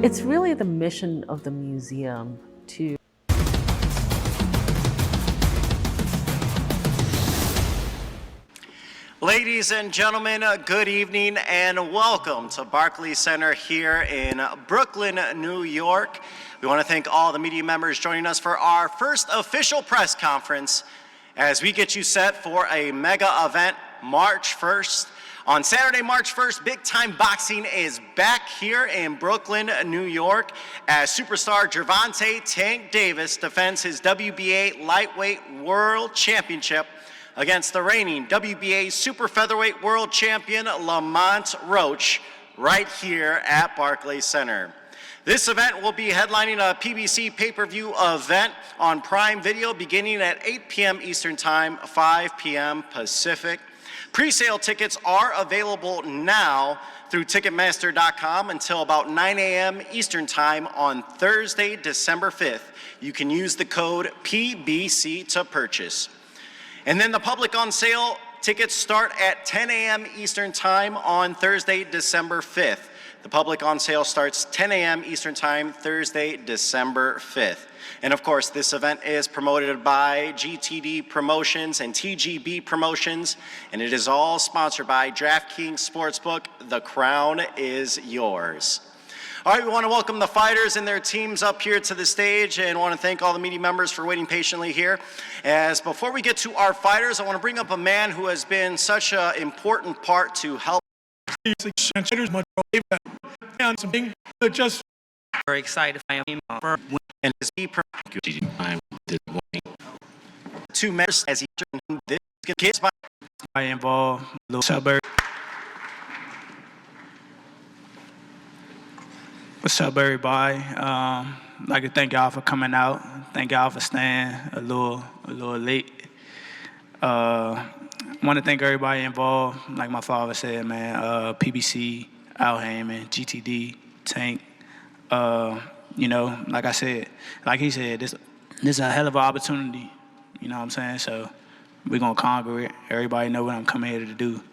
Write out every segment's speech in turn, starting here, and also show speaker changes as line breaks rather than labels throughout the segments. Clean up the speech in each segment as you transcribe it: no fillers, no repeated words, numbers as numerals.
It's really the mission of the museum to
Ladies and gentlemen, good evening and welcome to Barclays Center here in Brooklyn, New York. We want to thank all the media members joining us for our first official press conference as we get you set for a mega event March 1st. On Saturday, March 1st, Big Time Boxing is back here in Brooklyn, New York, as superstar Gervonta "Tank" Davis defends his WBA Lightweight World Championship against the reigning WBA Super Featherweight World Champion Lamount Roach right here at Barclays Center. This event will be headlining a PBC pay-per-view event on Prime Video beginning at 8 p.m. Eastern Time, 5 p.m. Pacific. Pre-sale tickets are available now through Ticketmaster.com until about 9 a.m. Eastern Time on Thursday, December 5th. You can use the code PBC to purchase. And then the public on sale tickets start at 10 a.m. Eastern Time on Thursday, December 5th. The public on sale starts 10 a.m. Eastern Time, Thursday, December 5th. And of course, this event is promoted by GTD Promotions and TGB Promotions, and it is all sponsored by DraftKings Sportsbook. The crown is yours. All right, we want to welcome the fighters and their teams up here to the stage and want to thank all the media members for waiting patiently here. As before we get to our fighters, I want to bring up a man who has been such an important part to help.
Just very excited. I am
And his two members as he turned this kids by.
I involved little suburb. What's up, everybody? I'd like to thank y'all for coming out. Thank y'all for staying a little late. I want to thank everybody involved. Like my father said, man, PBC, Al Heyman, GTD, Tank. You know, like I said, like he said, this is a hell of an opportunity. You know what I'm saying? So we're gonna conquer it. Everybody know what I'm coming here to do.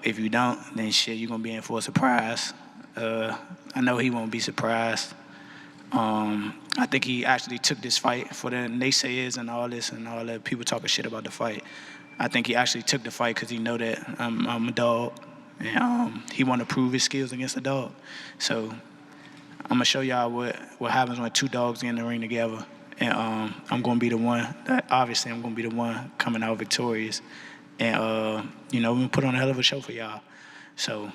If you don't, then shit, you're gonna be in for a surprise. I know he won't be surprised. I think he actually took this fight for the naysayers and all this and all that people talking shit about the fight. I think he actually took the fight because he know that I'm a dog, and he want to prove his skills against a dog. So I'm gonna show y'all what happens when two dogs get in the ring together, and I'm gonna be the one. Obviously, I'm gonna be the one coming out victorious, and you know, we're gonna put on a hell of a show for y'all. So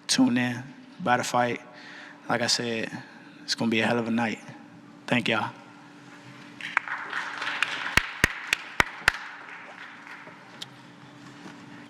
tune in, by the fight. Like I said, it's gonna be a hell of a night. Thank y'all.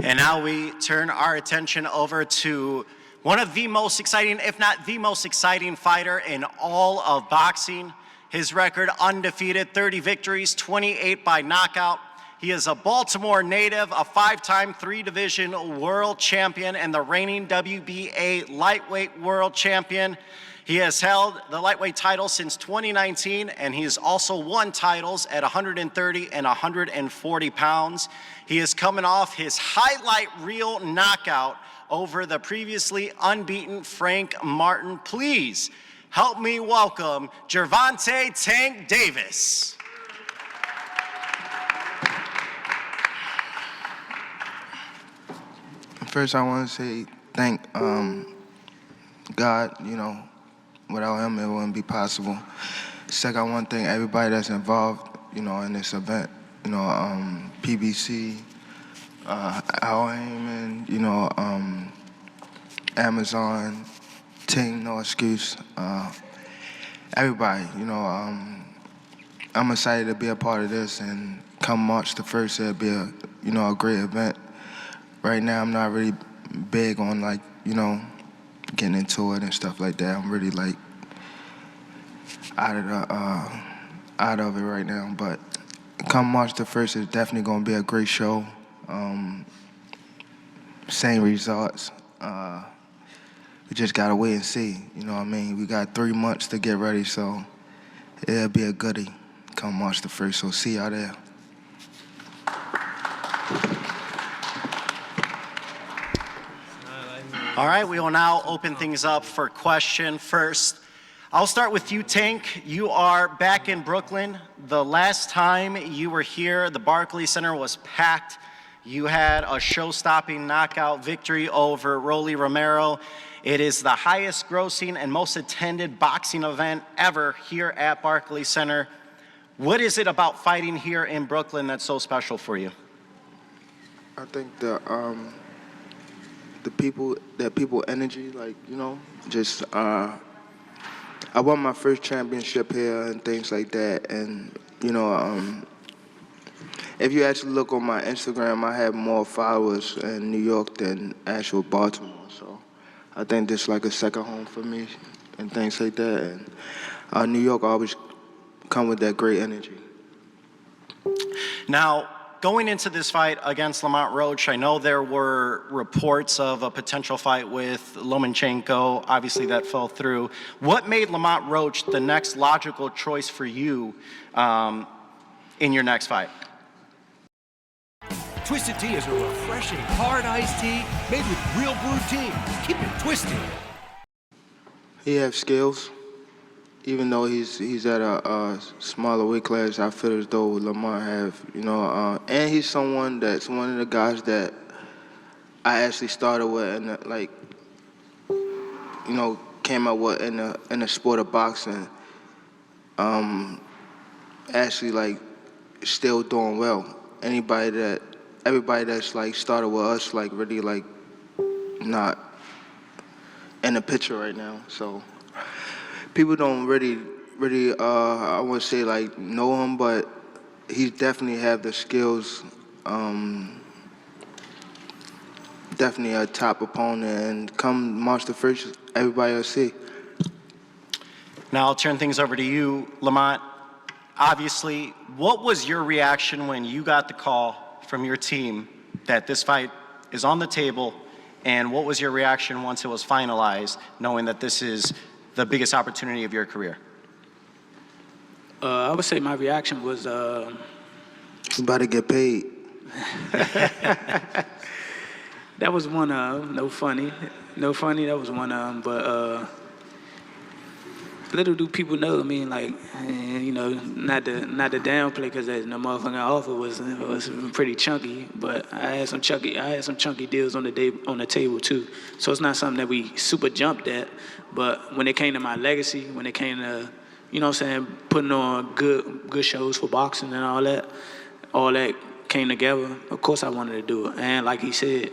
And now we turn our attention over to one of the most exciting, if not the most exciting fighter in all of boxing. His record undefeated, 30 victories, 28 by knockout. He is a Baltimore native, a five-time three-division world champion, and the reigning WBA lightweight world champion. He has held the lightweight title since 2019, and he has also won titles at 130 and 140 pounds. He is coming off his highlight reel knockout over the previously unbeaten Frank Martin. Please help me welcome Gervonta "Tank" Davis.
First, I want to say thank God. You know, without him, it wouldn't be possible. Second, I want to thank everybody that's involved, you know, in this event. You know, PBC, Al Heyman, you know, Amazon, Ting, No Excuse, everybody. You know, I'm excited to be a part of this, and come March the 1st, it'll be a great event. Right now, I'm not really big on, like, you know, getting into it and stuff like that. I'm really, like, out of it right now. But come March the 1st, it's definitely going to be a great show. Same results. We just got to wait and see. You know what I mean? We got 3 months to get ready, so it'll be a goodie come March the 1st. So see y'all there.
All right, we will now open things up for question first. I'll start with you, Tank. You are back in Brooklyn. The last time you were here, the Barclays Center was packed. You had a show-stopping knockout victory over Rolly Romero. It is the highest grossing and most attended boxing event ever here at Barclays Center. What is it about fighting here in Brooklyn that's so special for you?
I think the people energy, like, you know, just I won my first championship here and things like that, and you know, if you actually look on my Instagram, I have more followers in New York than actual Baltimore. So I think this is like a second home for me and things like that. And New York always come with that great energy.
Now, going into this fight against Lamount Roach, I know there were reports of a potential fight with Lomachenko. Obviously, that fell through. What made Lamount Roach the next logical choice for you in your next fight?
Twisted Tea is a refreshing hard iced tea made with real brewed tea. Keep it twisted.
He has skills. Even though he's at a smaller weight class, I feel as though Lamont have, you know, and he's someone that's one of the guys that I actually started with and like, you know, came up with in the sport of boxing. Actually, like, still doing well. Everybody that's like started with us, like, really like not in the picture right now. So people don't really, I wouldn't say like know him, but he definitely have the skills. Definitely a top opponent, and come March the 1st, everybody will see.
Now I'll turn things over to you, Lamont. Obviously, what was your reaction when you got the call from your team that this fight is on the table, and what was your reaction once it was finalized, knowing that this is the biggest opportunity of your career?
I would say my reaction was
He's about to get paid.
that was one of them. No funny. That was one of them. But little do people know. I mean, like, you know, not to downplay, because the motherfucking offer was pretty chunky. But I had some chunky deals on the table too. So it's not something that we super jumped at. But when it came to my legacy, when it came to, you know what I'm saying, putting on good shows for boxing and all that came together. Of course I wanted to do it. And like he said,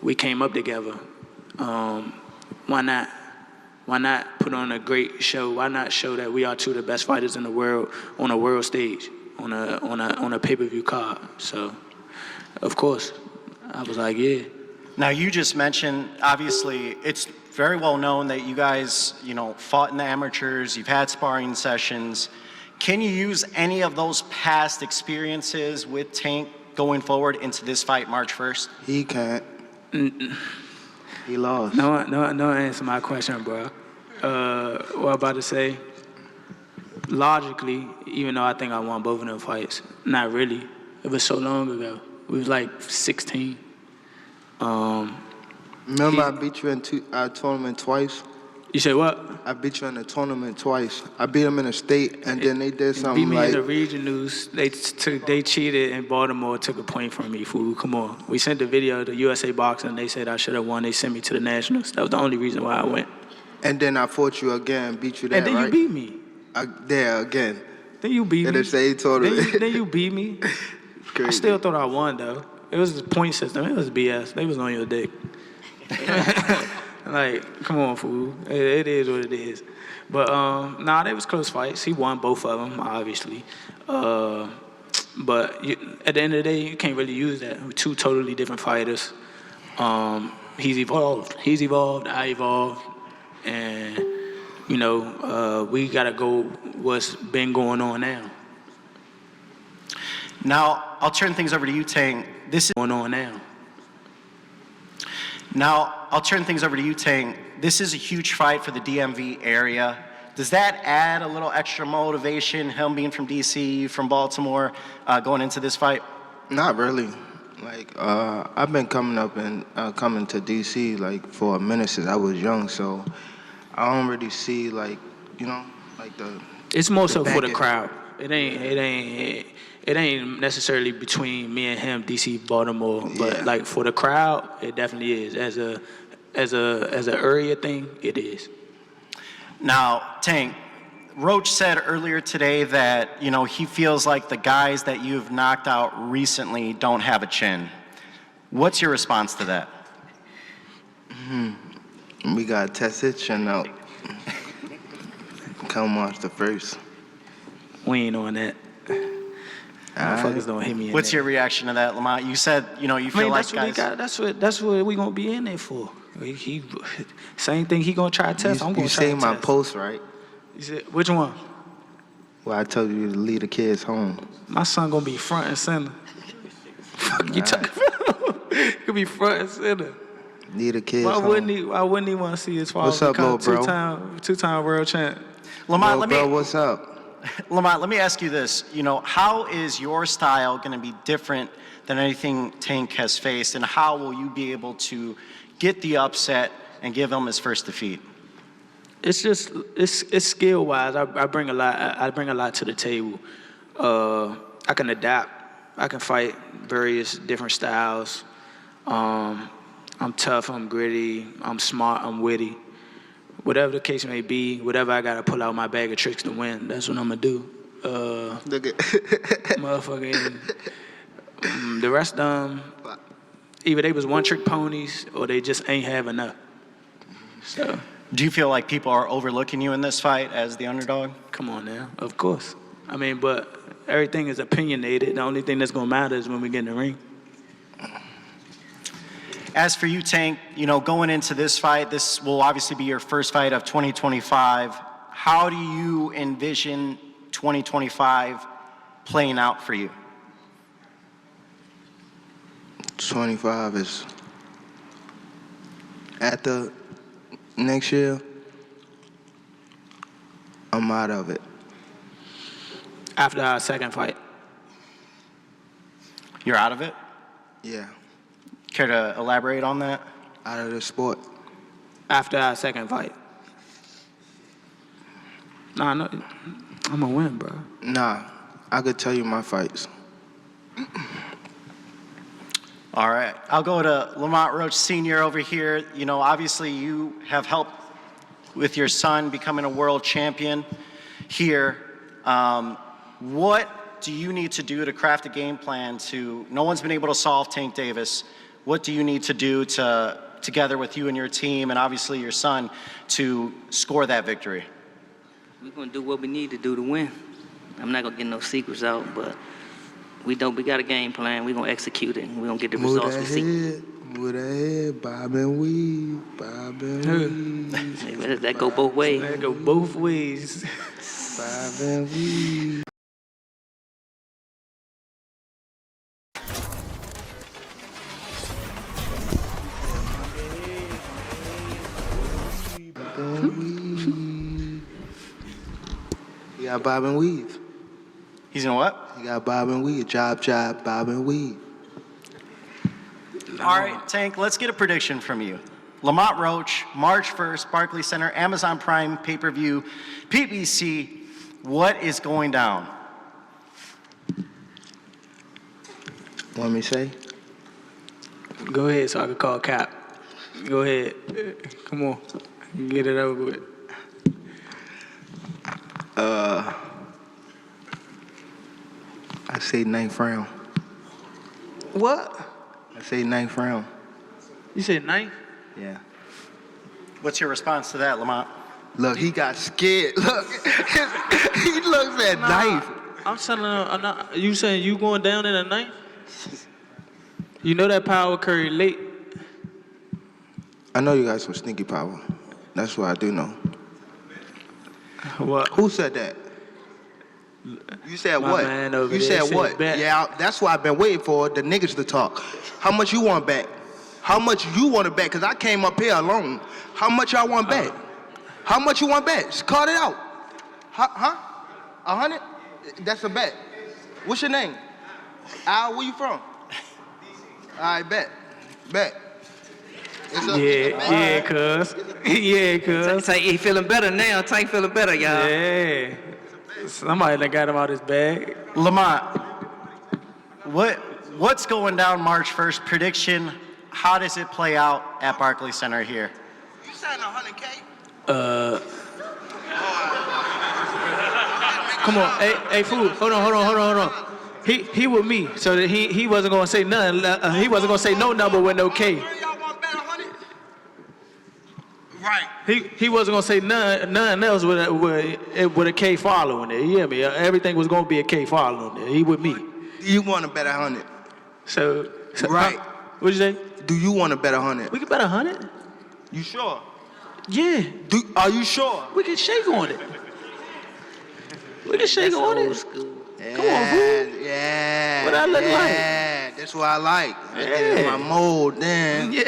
we came up together. Why not? Why not put on a great show? Why not show that we are two of the best fighters in the world on a world stage, on a pay-per-view card? So, of course, I was like, yeah.
Now, you just mentioned, obviously, it's very well known that you guys, you know, fought in the amateurs, you've had sparring sessions. Can you use any of those past experiences with Tank going forward into this fight March 1st?
He can't. He lost.
No answer my question, bro. What I'm about to say, logically, even though I think I won both of them fights, not really. It was so long ago. We was like 16.
Remember I beat you in a tournament twice?
You say what?
I beat you in a tournament twice. I beat him in a state, and then they did something
beat me
like...
in the regionals. They cheated in Baltimore, took a point from me, fool. Come on. We sent the video to USA Boxing. They said I should have won. They sent me to the Nationals. That was the only reason why I went.
And then I fought you again, beat you there,
and then
right?
You beat me.
There again.
Then you beat me.
In the same tournament.
Then you beat me.
It's crazy.
I still thought I won, though. It was a point system. It was BS. They was on your dick. Like, come on, fool. It is what it is. But, they was close fights. He won both of them, obviously. But at the end of the day, you can't really use that. We're two totally different fighters. He's evolved. I evolved. And, you know, we got to go what's been going on now.
Now, I'll turn things over to you, Tang. This is
going on now.
Now, I'll turn things over to you, Tang. This is a huge fight for the DMV area. Does that add a little extra motivation, him being from DC, from Baltimore, going into this fight?
Not really. Like, I've been coming up and coming to DC like for a minute since I was young, so I don't really see like, you know, like the.
It's more
the
so for the
back
crowd. It ain't necessarily between me and him, DC, Baltimore, but
Yeah.
like for the crowd, it definitely is. As a area thing, it is.
Now, Tank, Roach said earlier today that, he feels like the guys that you've knocked out recently don't have a chin. What's your response to that?
We got to test his chin out. Come March the 1st.
We ain't on that. Motherfuckers don't hit me in
What's
that.
your reaction to that, Lamont? You said, you feel like
that's what he
guys...
got. That's what we gonna be in there for. He same thing he gonna try to test. I'm gonna try to
You
test.
seen my post, right?
You said which one?
Well, I told you to leave the kids home.
My son gonna be front and center. Fuck you talking about? He gonna be front and center.
Leave the kids
Why
home.
wouldn't he want to see his father
What's up,
become
little bro?
two-time world champ?
Lamont,
Bro, what's up?
Lamont, let me ask you this. How is your style going to be different than anything Tank has faced, and how will you be able to get the upset and give him his first defeat?
It's just it's skill wise. I bring a lot. I bring a lot to the table. I can adapt. I can fight various different styles. I'm tough. I'm gritty. I'm smart. I'm witty. Whatever the case may be, whatever I gotta pull out my bag of tricks to win, that's what I'm gonna do.
Look at
Motherfucking the rest of them, either they was one-trick ponies or they just ain't have enough. So,
Do you feel like people are overlooking you in this fight as the underdog?
come on now, of course. I mean, but everything is opinionated. The only thing that's gonna matter is when we get in the ring.
As for you, Tank, going into this fight, this will obviously be your first fight of 2025. How do you envision 2025 playing out for you?
25 is after next year. I'm out of it.
After our second fight,
You're out of it?
Yeah,
Care to elaborate on that?
out of the sport.
after our second fight. Nah, no, I'm gonna win, bro.
Nah, I could tell you my fights.
All right. I'll go to Lamont Roach Sr. over here. Obviously you have helped with your son becoming a world champion here. What do you need to do to craft a game plan no one's been able to solve Tank Davis. What do you need to do together with you and your team and obviously your son to score that victory?
We're gonna do what we need to do to win. I'm not gonna get no secrets out, but we got a game plan. We're gonna execute it, and we're gonna get the results we see.
Move that head, bob and weave, bob and weave,
That go both ways.
That go both ways.
bob and weave. You got bob and weave.
He's in what?
You got bob and weave. Job, bob and weave.
All right, Tank, let's get a prediction from you. Lamont Roach, March 1st, Barclays Center, Amazon Prime, pay-per-view, PBC. What is going down?
Want me to say?
Go ahead so I can call Cap. Go ahead. Come on. Get it over with.
I say ninth round.
What?
I say ninth round.
You said ninth?
Yeah.
What's your response to that, Lamont?
Look, he got scared. Look, he looks at ninth.
I'm telling him, I'm not. You saying you going down in a ninth? You know that power curry late.
I know you got some sneaky power. That's what I do know.
What?
Who said that? You said
My
what?
man over
You
there
said
said
what?
bet.
Yeah, that's why I've been waiting for the niggas to talk. How much you want back? How much you want to bet? Because I came up here alone. How much y'all want back? How much you want back? Just call it out. Huh? 100? That's a bet. What's your name? Al, where you from? I bet. It's a,
Yeah, cuz. Yeah, cuz.
Tank, he feeling better now. Tank feeling better, y'all.
Yeah. Somebody that got him out his bag.
Lamont, what's going down March 1st? Prediction, how does it play out at Barclays Center here?
You signed $100K?
Come on, hey, fool. Hold on. He with me, so that he wasn't gonna say nothing. He wasn't gonna say no number with no K.
Y'all want to bet 100? Right.
He wasn't gonna say nothing else with a K following it. You hear me? Everything was gonna be a K following it. He with me.
You want to bet 100?
So
Right.
What'd you say?
Do you want to bet 100?
We can bet 100.
You sure?
Yeah.
Are you sure?
We can shake on it. We can shake on
Old
it.
school.
Yeah,
Come on, fool.
Yeah.
What I look like?
Yeah, that's what I like. I get in
Yeah.
my mode then.
Yeah.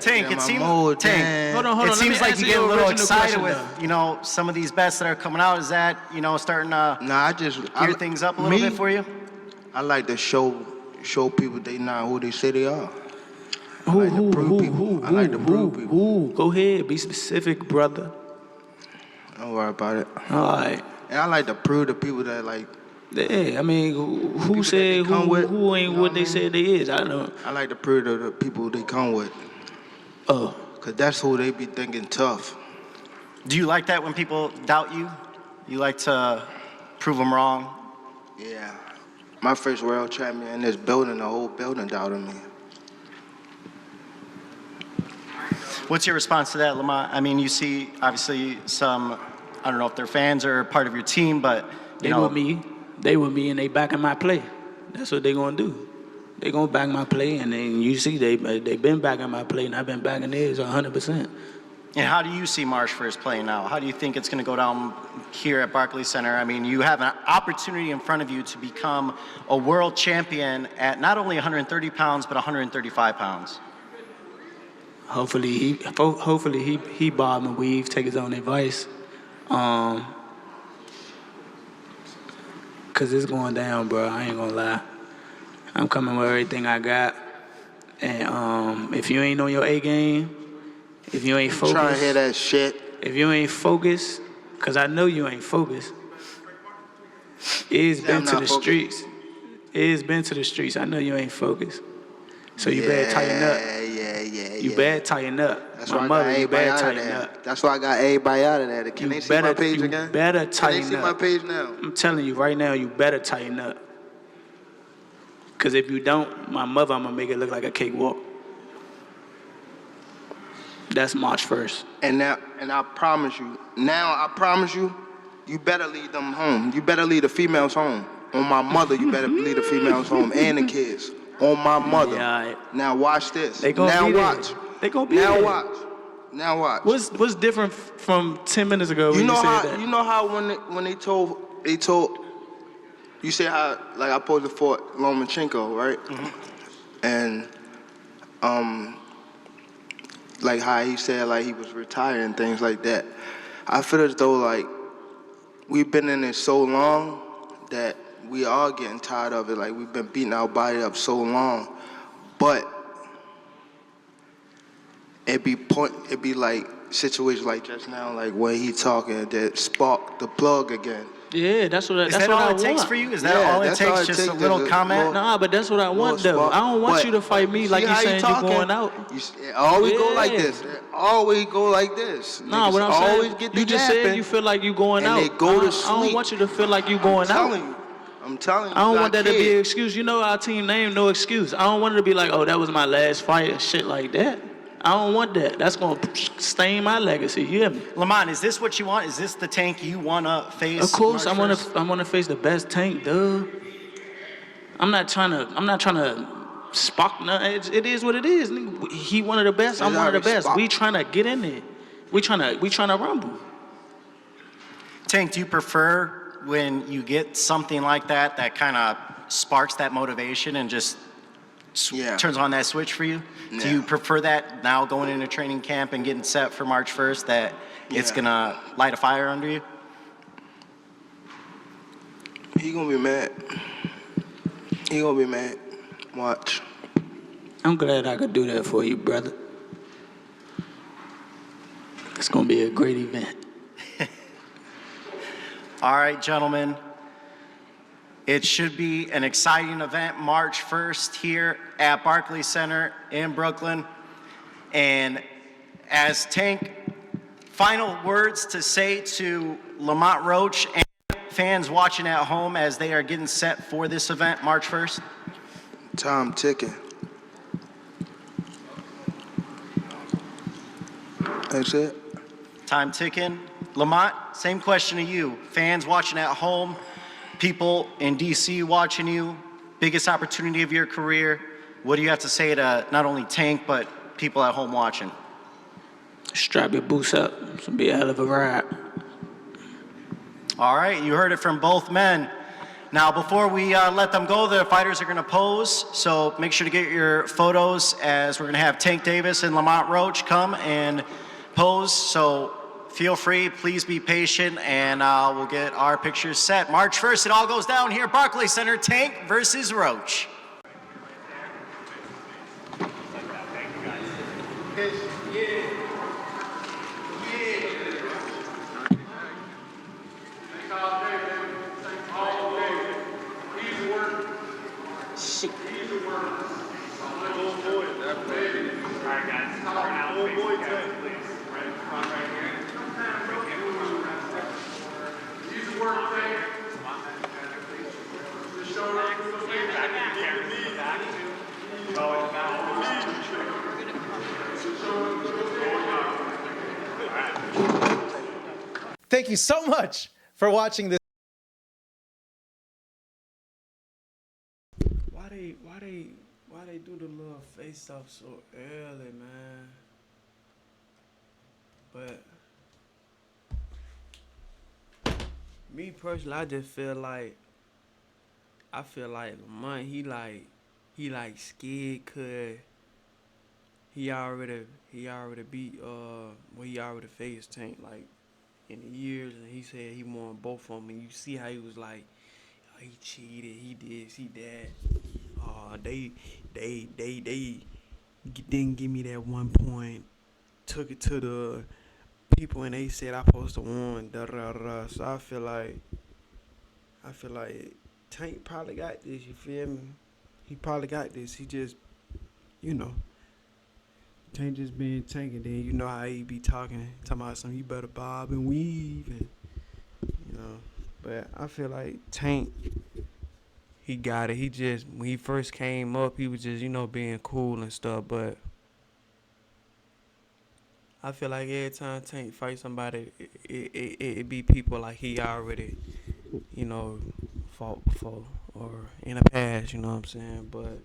Tank,
Yeah,
it
my
seems
mode,
Tank.
man.
Hold on.
It
Let me
seems like
answer
you get a
your
little
original
excited
question,
with,
though.
some of these bets that are coming out. Is that, starting to
Nah, I just
gear things up a little bit for you?
I like to show people they not who they say they are.
Who?
I like to prove people.
Go ahead. Be specific, brother.
Don't worry about it.
All right.
And I like to prove to people that like
Yeah, I mean, who
that
said
they come with,
who ain't
you know
what
what I
they
mean?
said they is? I don't.
I like to prove to the people they come with,
Oh,
cause that's who they be thinking tough.
Do you like that when people doubt you? You like to prove them wrong?
Yeah. My first world champion in this building, the whole building doubted me.
What's your response to that, Lamont? I mean, you see, obviously, some, I don't know if they're fans or part of your team, but,
they with me. They with me, and they backing my play. That's what they gonna do. They gonna back my play, and then you see they been backing my play, and I've been backing theirs 100%.
And how do you see March 1st playing out? How do you think it's going to go down here at Barclays Center? I mean, you have an opportunity in front of you to become a world champion at not only 130 pounds, but 135 pounds.
Hopefully he bob and weave, take his own advice, cause it's going down, bro. I ain't gonna lie. I'm coming with everything I got, and if you ain't on your A game, if you ain't focused,
Trying to hear that shit.
if you ain't focused, cause I know you ain't focused. It's
Yeah,
been
I'm
to
not
the
focused.
streets. It's been to the streets. I know you ain't focused. So you better tighten up.
Yeah.
You better tighten up.
That's
My
why I
mother,
got
you
everybody
better
out of
tighten
there.
up.
That's why I got everybody out of there. Can they see my page again?
You better
Can they
tighten
see my
up.
page now?
I'm telling you right now, you better tighten up. Because if you don't, my mother, I'm going to make it look like a cakewalk. That's March 1st.
And I promise you, you better lead them home. You better lead the females home. On my mother, you better lead the females home and the kids. On my mother.
Yeah, all right.
Now watch this.
They gonna
now
be there.
watch.
They gonna be
now
there.
watch. Now watch.
What's different from 10 minutes ago when you said that?
You know how when they told you say how like I posed for Lomachenko, right? Mm-hmm. And like how he said like he was retired and things like that. I feel as though like we've been in it so long that we are getting tired of it. Like we've been beating our body up so long, but it be like situations like just now, like when he talking that spark the plug again.
Yeah, that's what I
Is that
want.
all it takes for you? Is that
Yeah,
all it
that's all
takes?
it
Just a
takes,
little
just a
comment?
little-
Nah, but that's what I want, though.
Spark.
I don't want
But
you to fight me like
see
you
how
saying
talking?
you're going out.
It always go like
Yeah.
this. It always go like this.
Nah,
Niggas
what I'm
always
saying,
get the
you just
yapping,
said you feel like you going
and
out.
they go to
I don't
sleep.
want you to feel like you going out.
I'm telling you.
I don't
got
want that to be an
kids.
excuse. You know our team name, no excuse. I don't want it to be like, oh, that was my last fight and shit like that. I don't want that. That's going to stain my legacy. You hear me?
Lamont, is this what you want? Is this the Tank you want to face?
Of course,
March
I
1st?
want to face the best Tank, dude. I'm not trying to spark nothing. It is what it is. Nigga. He one of the best. I'm
It's
one of the
already
best.
sparked.
We trying to get in there. We trying to rumble.
Tank, do you prefer when you get something like that kind of sparks that motivation and just
Yeah.
turns on that switch for you? Do
Yeah.
you prefer that now going into training camp and getting set for March 1st, that it's
Yeah.
going to light a fire under you?
He gonna be mad. He gonna be mad. Watch.
I'm glad I could do that for you, brother. It's gonna be a great event.
All right, gentlemen. It should be an exciting event March 1st here at Barclays Center in Brooklyn. And as Tank, final words to say to Lamont Roach and fans watching at home as they are getting set for this event March 1st?
Time ticking. That's it.
Time ticking. Lamont, same question to you. Fans watching at home, people in DC watching you, biggest opportunity of your career. What do you have to say to not only Tank, but people at home watching?
Strap your boots up. It's gonna be a hell of a ride.
All right, you heard it from both men. Now, before we let them go, the fighters are going to pose, so make sure to get your photos as we're going to have Tank Davis and Lamont Roach come and pose. So feel free, please be patient, and we'll get our pictures set. March 1st, it all goes down here, Barclays Center, Tank versus Roach.
Thank you so much for watching this.
Why they do the little face off so early, man? But me personally, I just feel like Lamont, he like scared cause he already beat he already faced Tank like in the years, and he said he won both of them, and you see how he was like, oh, he cheated, he this, he that. They didn't give me that 1 point. Took it to the people, and they said I supposed to win. Da da da. So I feel like Tank probably got this. You feel me? He probably got this. He just, Tank just being Tank, and then you know how he be talking about something. You better bob and weave, and But I feel like Tank, he got it. He just, when he first came up, he was just, being cool and stuff. But I feel like every time Tank fight somebody, it be people like he already, fought before or in the past, you know what I'm saying? But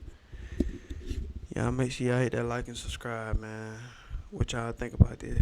y'all make sure y'all hit that like and subscribe, man. What y'all think about this?